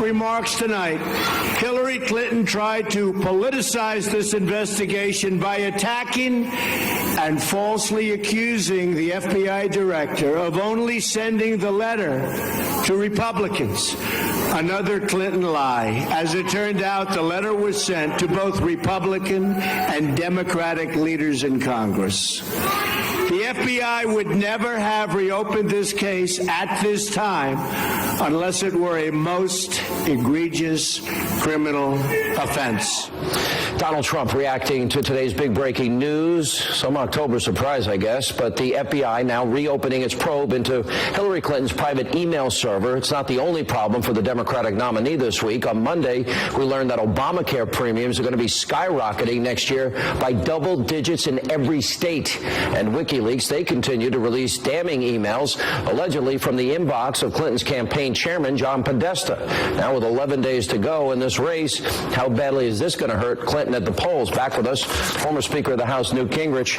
remarks tonight, Hillary Clinton tried to politicize this investigation by attacking and falsely accusing the FBI director of only sending the letter to Republicans. Another Clinton lie. As it turned out, the letter was sent to both Republican and Democratic leaders in Congress. The FBI would never have reopened this case at this time unless it were a most egregious criminal offense. Donald Trump reacting to today's big breaking news. Some October surprise, I guess, but the FBI now reopening its probe into Hillary Clinton's private email server. It's not the only problem for the Democratic nominee this week. On Monday, we learned that Obamacare premiums are going to be skyrocketing next year by double digits in every state. And WikiLeaks, they continue to release damning emails, allegedly from the inbox of Clinton's campaign chairman, John Podesta. Now with 11 days to go in this race, how badly is this going to hurt Clinton at the polls? Back with us, former Speaker of the House, Newt Gingrich.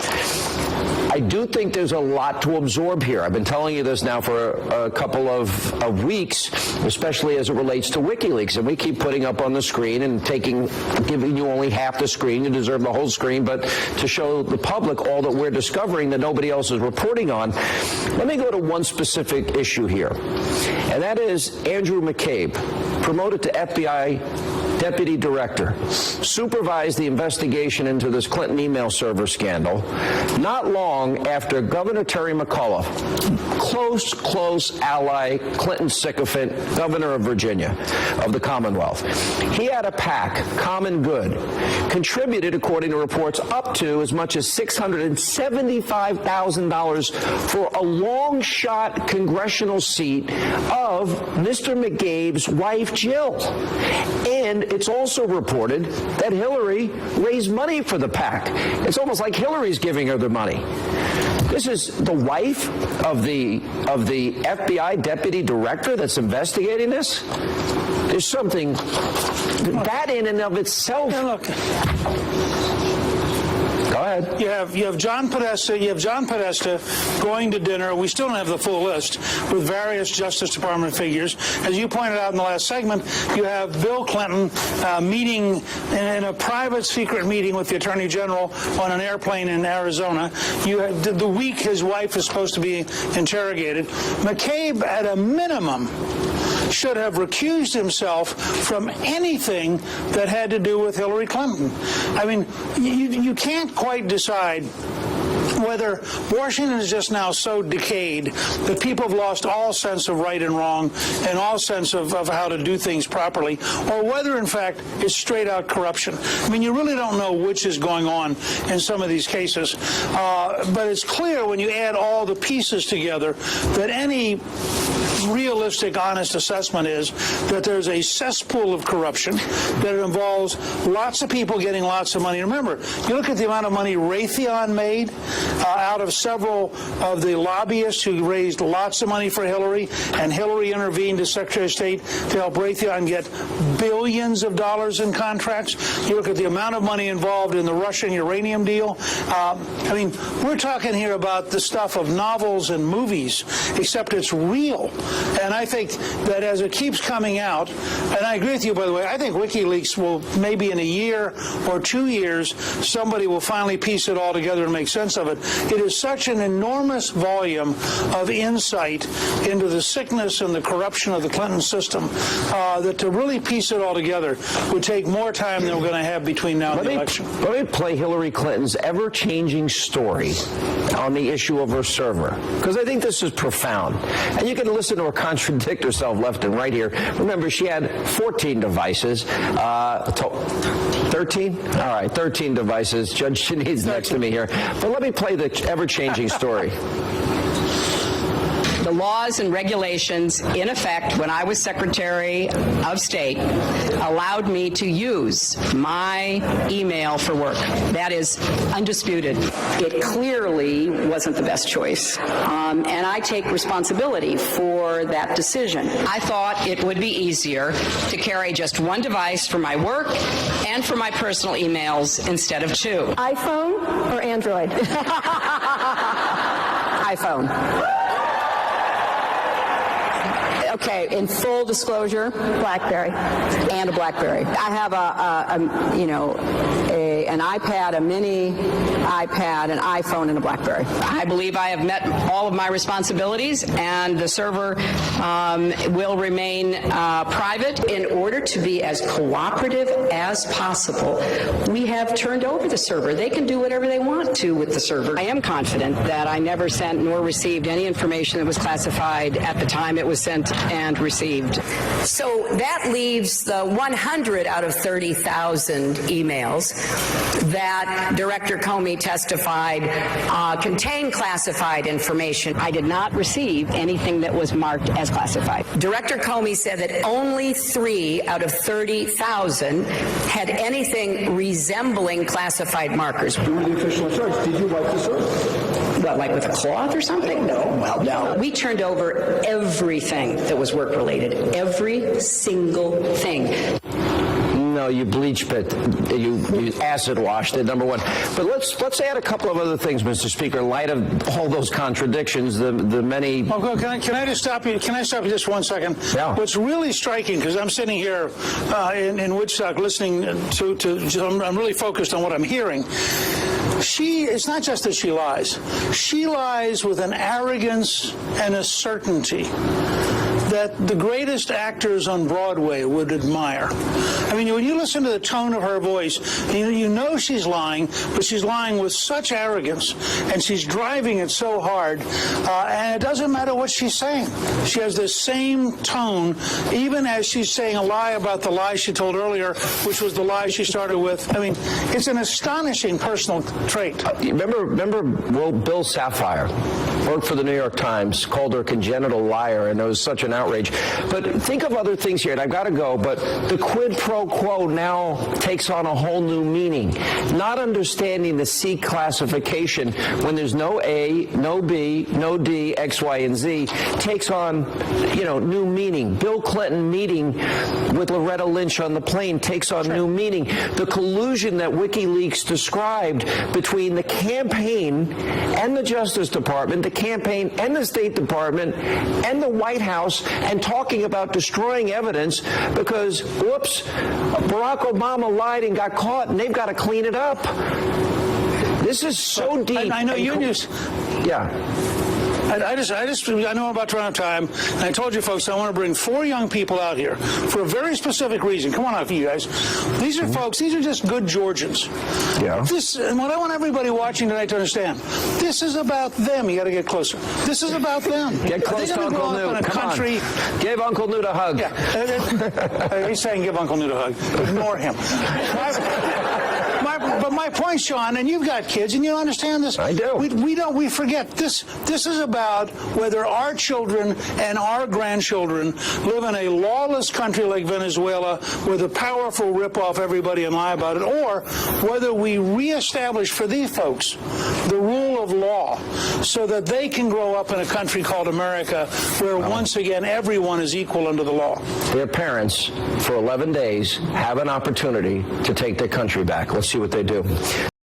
I do think there's a lot to absorb here. I've been telling you this now for a couple of weeks, especially as it relates to WikiLeaks. And we keep putting up on the screen and giving you only half the screen. You deserve the whole screen, but to show the public all that we're discovering that nobody else is reporting on. Let me go to one specific issue here, and that is Andrew McCabe, promoted to FBI Deputy Director, supervised the investigation into this Clinton email server scandal not long after Governor Terry McAuliffe, close ally, Clinton sycophant, governor of Virginia, of the Commonwealth. He had a PAC, Common Good, contributed, according to reports, up to as much as $675,000 for a long-shot congressional seat of Mr. McCabe's wife, Jill. And it's also reported that Hillary raised money for the PAC. It's almost like Hillary's giving her the money. This is the wife of the FBI deputy director that's investigating this. There's something that in and of itself. Now look. Go ahead. You have John Podesta. You have John Podesta going to dinner. We still don't have the full list with various Justice Department figures. As you pointed out in the last segment, you have Bill Clinton meeting in a private, secret meeting with the Attorney General on an airplane in Arizona. You have the week his wife is supposed to be interrogated. McCabe, at a minimum, should have recused himself from anything that had to do with Hillary Clinton. I mean, you can't quite decide whether Washington is just now so decayed that people have lost all sense of right and wrong and all sense of how to do things properly, or whether, in fact, it's straight-out corruption. I mean, you really don't know which is going on in some of these cases, but it's clear when you add all the pieces together that any realistic, honest assessment is that there's a cesspool of corruption, that it involves lots of people getting lots of money. Remember, you look at the amount of money Raytheon made out of several of the lobbyists who raised lots of money for Hillary, and Hillary intervened as Secretary of State to help Raytheon get billions of dollars in contracts. You look at the amount of money involved in the Russian uranium deal. I mean, we're talking here about the stuff of novels and movies, except it's real. And I think that as it keeps coming out, and I agree with you, by the way, I think WikiLeaks will, maybe in a year or 2 years, somebody will finally piece it all together and make sense of it. It is such an enormous volume of insight into the sickness and the corruption of the Clinton system that to really piece it all together would take more time than we're going to have between now and the election. Let me play Hillary Clinton's ever-changing story on the issue of her server, because I think this is profound. And you can listen to her contradict herself left and right here. Remember, she had 14 devices. 13? All right, 13 devices. Judge Shahid's next to me here. But let me play the ever-changing story. The laws and regulations in effect when I was Secretary of State allowed me to use my email for work. That is undisputed. It clearly wasn't the best choice, and I take responsibility for that decision. I thought it would be easier to carry just one device for my work and for my personal emails instead of two. iPhone or Android? iPhone. Okay, in full disclosure, BlackBerry. and a BlackBerry. I have an iPad, a mini iPad, an iPhone, and a BlackBerry. I believe I have met all of my responsibilities, and the server will remain private. In order to be as cooperative as possible, we have turned over the server. They can do whatever they want to with the server. I am confident that I never sent nor received any information that was classified at the time it was sent and received. So that leaves the 100 out of 30,000 emails that Director Comey testified contained classified information. I did not receive anything that was marked as classified. Director Comey said that only 3 out of 30,000 had anything resembling classified markers. You were the official in charge. Did you wipe the server? What, like with a cloth or something? No. Well, no. We turned over everything that was work-related. Every single thing. No, you bleached it. You acid washed it, number one. But let's add a couple of other things, Mr. Speaker, in light of all those contradictions, the many. Oh, can I just stop you? Can I stop you just 1 second? Yeah. What's really striking, because I'm sitting here in Woodstock listening to I'm really focused on what I'm hearing. It's not just that she lies. She lies with an arrogance and a certainty that the greatest actors on Broadway would admire. I mean, when you listen to the tone of her voice, you know she's lying, but she's lying with such arrogance, and she's driving it so hard, and it doesn't matter what she's saying. She has the same tone, even as she's saying a lie about the lie she told earlier, which was the lie she started with. I mean, it's an astonishing personal trait. Remember Bill Sapphire worked for the New York Times, called her a congenital liar, and it was such an outrage. But think of other things here, and I've got to go, but the quid pro quo now takes on a whole new meaning. Not understanding the C classification when there's no A, no B, no D, X, Y, and Z takes on, new meaning. Bill Clinton meeting with Loretta Lynch on the plane takes on new meaning. The collusion that WikiLeaks described between the campaign and the Justice Department, the campaign and the State Department and the White House, and talking about destroying evidence because, whoops, Barack Obama lied and got caught, and they've got to clean it up. This is so deep. I know you just. Yeah. I know I'm about to run out of time, and I told you folks I want to bring 4 young people out here for a very specific reason. Come on out, you guys. These are folks, these are just good Georgians. Yeah. And what I want everybody watching tonight to understand, this is about them. You got to get closer. This is about them. Get close to Uncle Newt. Come on. Give Uncle Newt a hug. Yeah. He's saying give Uncle Newt a hug. Ignore him. But my point, Sean, and you've got kids, and you understand this. I do. We forget this. This is about whether our children and our grandchildren live in a lawless country like Venezuela, where the powerful rip off everybody and lie about it, or whether we reestablish for these folks the rule of law, so that they can grow up in a country called America, where once again everyone is equal under the law. Their parents, for 11 days, have an opportunity to take their country back. Let's see what they do.